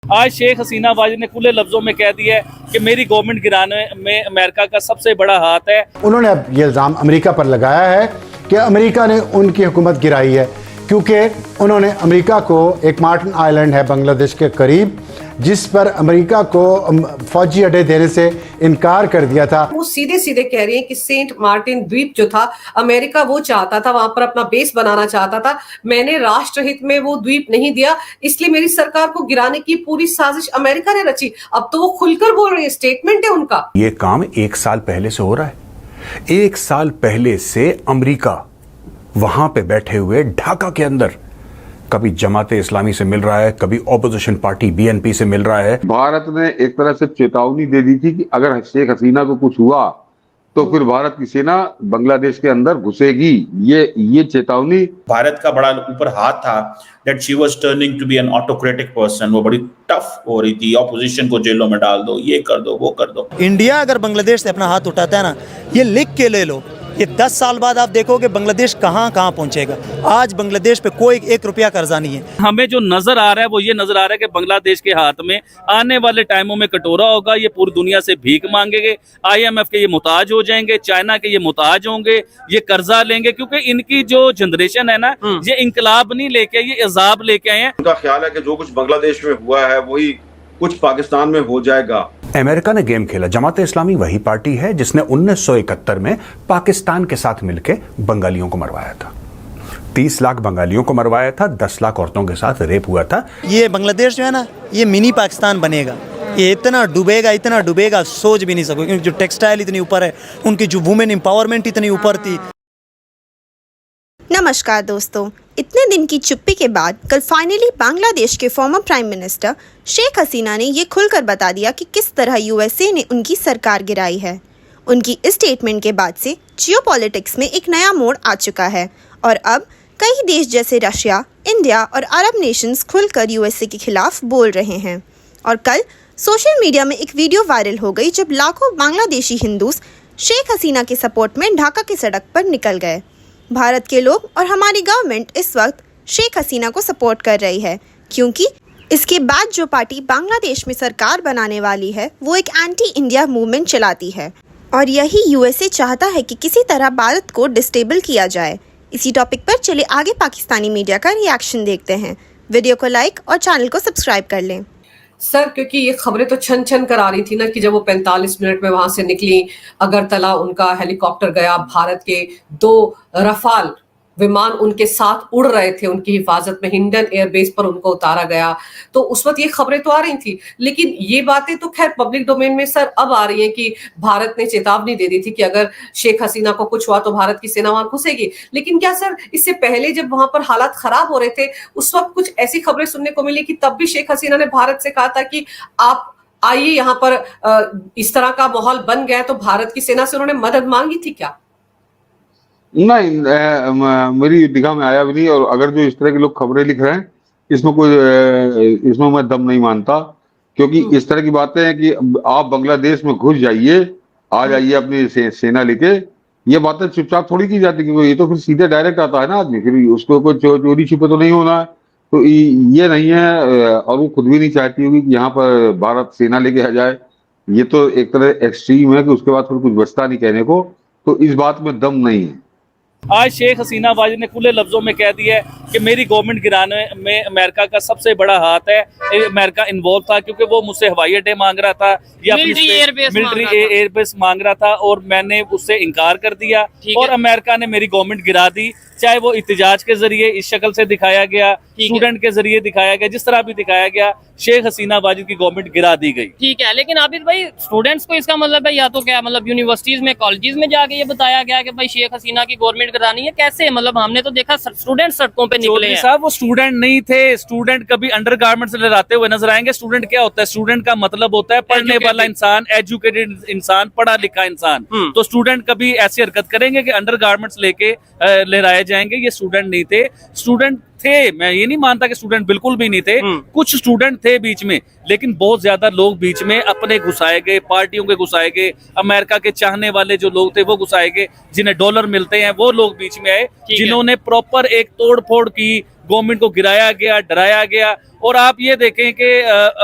आज शेख हसीना वाजिद ने खुले लफ्जों में कह दिया है कि मेरी गवर्नमेंट गिराने में अमेरिका का सबसे बड़ा हाथ है। उन्होंने अब ये इल्ज़ाम अमेरिका पर लगाया है कि अमेरिका ने उनकी हुकूमत गिराई है, क्योंकि उन्होंने अमेरिका को एक मार्टिन आइलैंड है बांग्लादेश के करीब, जिस पर अमेरिका को फौजी अड्डे देने से इनकार कर दिया था। वो सीधे सीधे कह रही है कि सेंट मार्टिन द्वीप जो था अमेरिका वो चाहता था, वहां पर अपना बेस बनाना चाहता था। मैंने राष्ट्रहित में वो द्वीप नहीं दिया, इसलिए मेरी सरकार को गिराने की पूरी साजिश अमेरिका ने रची। अब तो वो खुलकर बोल रही है, स्टेटमेंट है उनका। ये काम 1 साल पहले से हो रहा है। 1 साल पहले से अमेरिका वहां पे बैठे हुए ढाका के अंदर कभी जमाते इस्लामी से मिल रहा है, कभी ऑपोजिशन पार्टी बीएनपी से मिल रहा है। भारत ने एक तरह से चेतावनी दे दी थी कि अगर शेख हसीना को कुछ हुआ तो फिर भारत की सेना बांग्लादेश के अंदर घुसेगी। ये चेतावनी भारत का बड़ा ऊपर हाथ था, that she was turning to be an autocratic person. वो बड़ी टफ हो रही थी, ऑपोजिशन को जेलों में डाल दो, ये कर दो, वो कर दो। इंडिया अगर बांग्लादेश से अपना हाथ उठाता है ना, ये लिख के ले लो, ये 10 साल बाद आप देखोगे बांग्लादेश कहाँ पहुंचेगा। आज बांग्लादेश पे कोई 1 रुपया कर्जा नहीं है। हमें जो नजर आ रहा है वो ये नजर आ रहा है कि बांग्लादेश के हाथ में आने वाले टाइमों में कटोरा होगा, ये पूरी दुनिया से भीख मांगेंगे, IMF के ये मुताज हो जाएंगे, चाइना के ये मुताज होंगे, ये कर्जा लेंगे, क्योंकि इनकी जो जनरेशन है ना, ये इंकलाब नहीं लेके, ये इजाब लेके आए हैं। उनका ख्याल है कि जो कुछ बांग्लादेश में हुआ है वही कुछ पाकिस्तान में हो जाएगा। अमेरिका ने गेम खेला। जमाते इस्लामी वही पार्टी है जिसने 1971 में पाकिस्तान के साथ मिलकर बंगालियों को मरवाया था। 30 लाख बंगालियों को मरवाया था, 10 लाख औरतों के साथ रेप हुआ था। ये बांग्लादेश जो है ना, ये मिनी पाकिस्तान बनेगा। ये इतना डूबेगा सोच भी नहीं सकोगे, क्योंकि जो टेक्सटाइल इतनी ऊपर है, उनकी जो वुमेन एम्पावरमेंट इतनी ऊपर थी। नमस्कार दोस्तों, इतने दिन की चुप्पी के बाद कल फाइनली बांग्लादेश के former prime minister Sheikh Hasina ने ये खुलकर बता दिया कि किस तरह USA ने उनकी सरकार गिराई है। उनकी इस स्टेटमेंट के बाद से जियोपॉलिटिक्स में एक नया मोड़ आ चुका है और अब कई देश जैसे रशिया, इंडिया और अरब नेशंस खुलकर USA के खिलाफ बोल रहे हैं। और कल सोशल मीडिया में एक वीडियो वायरल हो गई जब लाखों बांग्लादेशी हिंदूस शेख हसीना के सपोर्ट में ढाका की सड़क पर निकल गए। भारत के लोग और हमारी गवर्नमेंट इस वक्त शेख हसीना को सपोर्ट कर रही है, क्योंकि इसके बाद जो पार्टी बांग्लादेश में सरकार बनाने वाली है वो एक एंटी इंडिया मूवमेंट चलाती है और यही USA चाहता है कि किसी तरह भारत को डिस्टेबल किया जाए। इसी टॉपिक पर चलिए आगे पाकिस्तानी मीडिया का रिएक्शन देखते हैं। वीडियो को लाइक और चैनल को सब्सक्राइब कर लें। सर, क्योंकि ये खबरें तो छन छन कर आ रही थी ना कि जब वो 45 मिनट में वहां से निकली, अगरतला उनका हेलीकॉप्टर गया, भारत के 2 रफाल विमान उनके साथ उड़ रहे थे, उनकी हिफाजत में हिंडन एयरबेस पर उनको उतारा गया, तो उस वक्त ये खबरें तो आ रही थी। लेकिन ये बातें तो खैर पब्लिक डोमेन में सर अब आ रही हैं कि भारत ने चेतावनी दे दी थी कि अगर शेख हसीना को कुछ हुआ तो भारत की सेना वहां घुसेगी। लेकिन क्या सर इससे पहले जब वहां पर हालात खराब हो रहे थे उस वक्त कुछ ऐसी खबरें सुनने को मिली कि तब भी शेख हसीना ने भारत से कहा था कि आप आइए यहाँ पर, इस तरह का माहौल बन गया तो भारत की सेना से उन्होंने मदद मांगी थी क्या? नहीं, मेरी निगाह में आया भी नहीं। और अगर जो इस तरह के लोग खबरें लिख रहे हैं इसमें मैं दम नहीं मानता, क्योंकि इस तरह की बातें हैं कि आप बांग्लादेश में घुस जाइए, आ जाइए अपनी सेना लेके, ये बातें चुपचाप थोड़ी की जाती, क्योंकि ये तो फिर सीधे डायरेक्ट आता है ना आदमी, फिर उसको कोई चोरी छुपे तो नहीं होना है। तो ये नहीं है, और वो खुद भी नहीं चाहती होगी कि यहाँ पर भारत सेना लेके आ जाए। ये तो एक तरह एक्सट्रीम है कि उसके बाद फिर कुछ बचता नहीं कहने को, तो इस बात में दम नहीं है। आज शेख हसीना वाजिद ने खुले लफ्जों में कह दिया है कि मेरी गवर्नमेंट गिराने में अमेरिका का सबसे बड़ा हाथ है। अमेरिका इन्वॉल्व था क्योंकि वो मुझसे हवाई अड्डे मांग रहा था या मिलिट्री एयरबेस मांग रहा था और मैंने उससे इनकार कर दिया और अमेरिका ने मेरी गवर्नमेंट गिरा दी। चाहे वो इत्तेजाज के जरिए इस शक्ल से दिखाया गया, स्टूडेंट के जरिए दिखाया गया, जिस तरह भी दिखाया गया, शेख हसीना वाजिद की गवर्नमेंट गिरा दी गई। ठीक है, लेकिन आबिद भाई स्टूडेंट्स को इसका मतलब है या तो क्या मतलब यूनिवर्सिटीज में, कॉलेजेस में जाके ये बताया गया कि भाई शेख हसीना की गवर्नमेंट गिरानी है, कैसे? मतलब हमने तो देखा स्टूडेंट सड़कों पे निकले हैं। साहब वो स्टूडेंट नहीं थे। स्टूडेंट कभी अंडरगारमेंट्स लहराते हुए नजर आएंगे। स्टूडेंट क्या होता है? स्टूडेंट का मतलब होता है पढ़ने वाला इंसान, एजुकेटेड इंसान, पढ़ा लिखा इंसान। तो स्टूडेंट कभी ऐसी हरकत करेंगे कि अंडरगारमेंट्स लेके लहराए जाएंगे? ये स्टूडेंट नहीं थे। स्टूडेंट थे, मैं ये नहीं मानता कि स्टूडेंट बिल्कुल भी नहीं थे, कुछ स्टूडेंट थे बीच में, लेकिन बहुत ज्यादा लोग बीच में अपने घुसाए गए, पार्टियों के घुसाए गए, अमेरिका के चाहने वाले जो लोग थे वो घुसाए गए, जिन्हें डॉलर मिलते हैं वो लोग बीच में आए, जिन्होंने प्रॉपर एक तोड़ फोड़ की, गवर्नमेंट को गिराया गया, डराया गया। और आप ये देखें कि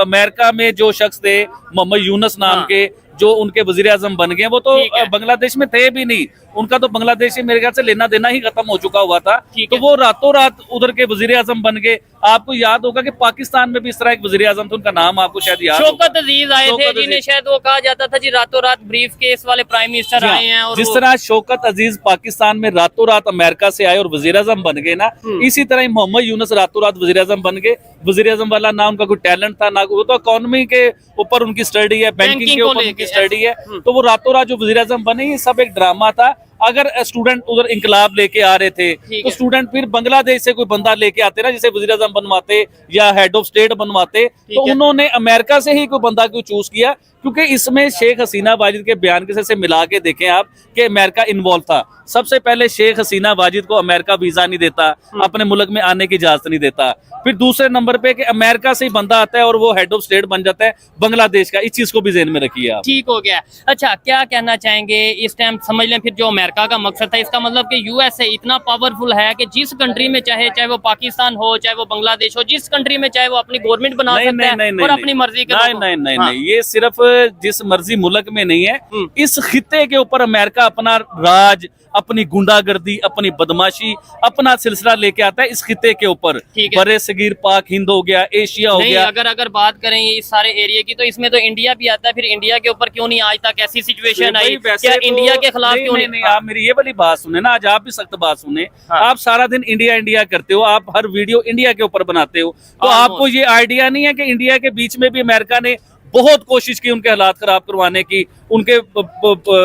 अमेरिका में जो शख्स थे मोहम्मद यूनुस नाम के, जो उनके वजीर आजम बन गए, वो तो बांग्लादेश में थे भी नहीं, उनका तो बांग्लादेश से मेरे ख्याल से लेना देना ही खत्म हो चुका हुआ था, तो वो रातों रात उधर के वजीर आजम बन गए। आपको याद होगा कि पाकिस्तान में भी इस तरह एक वजीर आजम था, उनका नाम आपको शायद याद होगा, शौकत अजीज आए थे, जिन्हें शायद वो कहा जाता था जी रातों रात ब्रीफ केस वाले प्राइम मिनिस्टर आए हैं। और जिस तरह शौकत अजीज पाकिस्तान में रातों रात अमेरिका से आए और वजीर आजम बन गए ना, इसी तरह मोहम्मद यूनुस रातों रात वजीर आजम बन गए। वजीर आजम वाला ना उनका कोई टैलेंट था, ना वो तो इकोनॉमी के ऊपर उनकी स्टडी है, बैंकिंग के ऊपर उनकी स्टडी है, तो वो रातों रात जो वजीर आजम बने, ये सब एक ड्रामा था। अगर स्टूडेंट उधर इंकलाब लेके आ रहे थे तो स्टूडेंट फिर बांग्लादेश से कोई बंदा लेके आते ना, जिसे वजीर आजम बनवाते या हेड ऑफ स्टेट बनवाते, तो उन्होंने अमेरिका से ही कोई बंदा क्यों चूज किया? क्योंकि इसमें शेख हसीना वाजिद के बयान के से मिला के देखें आप कि अमेरिका इन्वॉल्व था। सबसे पहले शेख हसीना वाजिद को अमेरिका वीजा नहीं देता, अपने मुल्क में आने की इजाजत नहीं देता। फिर दूसरे नंबर पे कि अमेरिका से ही बंदा आता है और वो हेड ऑफ स्टेट बन जाता है बांग्लादेश का। इस चीज को भी ज़हन में रखिए आप। ठीक हो गया। अच्छा, क्या कहना चाहेंगे इस टाइम? समझ लें फिर जो अमेरिका का मकसद था, इसका मतलब कि यूएसए इतना पावरफुल है कि जिस कंट्री में चाहे वो पाकिस्तान हो, चाहे वो बांग्लादेश हो, जिस कंट्री में चाहे वो अपनी गवर्नमेंट बना सकता है और अपनी मर्जी का। नहीं, ये सिर्फ जिस मर्जी मुल्क में नहीं है, इस खित्ते के ऊपर अमेरिका अपना राज, अपनी गुंडागर्दी, अपनी बदमाशी, अपना सिलसिला लेके आता है इस खित्ते के ऊपर। बड़े सगीर पाक हिंद हो गया, एशिया हो गया। अगर बात करें इस सारे एरिया की, तो इसमें तो इंडिया भी आता है। फिर इंडिया के ऊपर क्यों नहीं आज तक ऐसी सिचुएशन आई? क्या इंडिया के खिलाफ क्यों नहीं? आप मेरी ये वाली बात सुने ना, आज आप भी सख्त बात सुने। आप सारा दिन इंडिया इंडिया करते हो, आप हर वीडियो इंडिया के ऊपर बनाते हो, तो आपको ये आइडिया नहीं है कि इंडिया के बीच में भी अमेरिका ने बहुत कोशिश की उनके हालात खराब करवाने की, उनके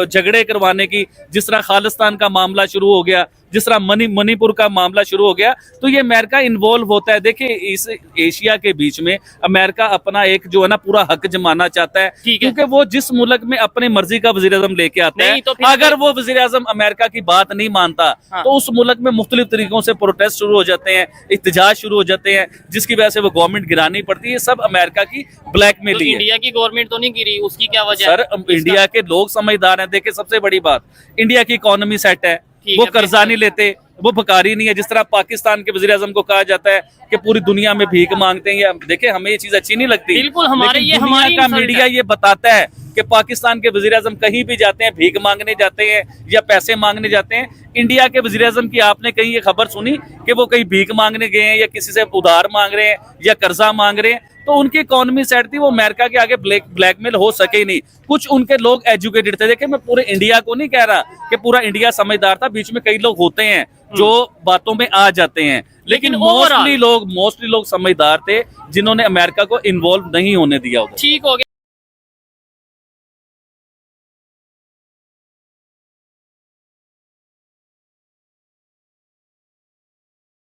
झगड़े करवाने की। जिस तरह खालिस्तान का मामला शुरू हो गया, जिस तरह मणिपुर का मामला शुरू हो गया, तो ये अमेरिका इन्वॉल्व होता है। देखिए, इस एशिया के बीच में अमेरिका अपना एक जो है ना पूरा हक जमाना चाहता है, क्योंकि वो जिस मुल्क में अपनी मर्जी का वजीर आजम लेके आता है, तो अगर वो वजीर आजम अमेरिका की बात नहीं मानता, तो उस मुल्क में मुख्तलिफ तरीकों से प्रोटेस्ट शुरू हो जाते हैं, एहतजाज शुरू हो जाते हैं, जिसकी वजह से वो गवर्नमेंट गिरानी पड़ती है। सब अमेरिका की ब्लैकमेलिंग है। इंडिया की गवर्नमेंट तो नहीं गिरी, उसकी क्या वजह? सर, इंडिया के लोग समझदार हैं। देखिए, सबसे बड़ी बात, इंडिया की इकोनॉमी सेट है, वो कर्जा नहीं लेते, वो भकारी नहीं है। जिस तरह पाकिस्तान के वजीर आजम को कहा जाता है कि पूरी दुनिया में भीख मांगते हैं, या देखिए हमें ये चीज अच्छी नहीं लगती। बिल्कुल, हमारे ये हमारी का मीडिया ये बताता है कि पाकिस्तान के वजीर आजम कहीं भी जाते हैं, भीख मांगने जाते हैं या पैसे मांगने जाते हैं। इंडिया के वजीर आजम की आपने कहीं ये खबर सुनी कि वो कहीं भीख मांगने गए हैं या किसी से उधार मांग रहे हैं या कर्जा मांग रहे हैं? तो उनकी इकोनॉमी सेट थी, वो अमेरिका के आगे ब्लैकमेल हो सके ही नहीं। कुछ उनके लोग एजुकेटेड थे। देखिए, मैं पूरे इंडिया को नहीं कह रहा कि पूरा इंडिया समझदार था, बीच में कई लोग होते हैं जो बातों में आ जाते हैं, लेकिन मोस्टली लोग समझदार थे, जिन्होंने अमेरिका को इन्वॉल्व नहीं होने दिया। ठीक हो गया।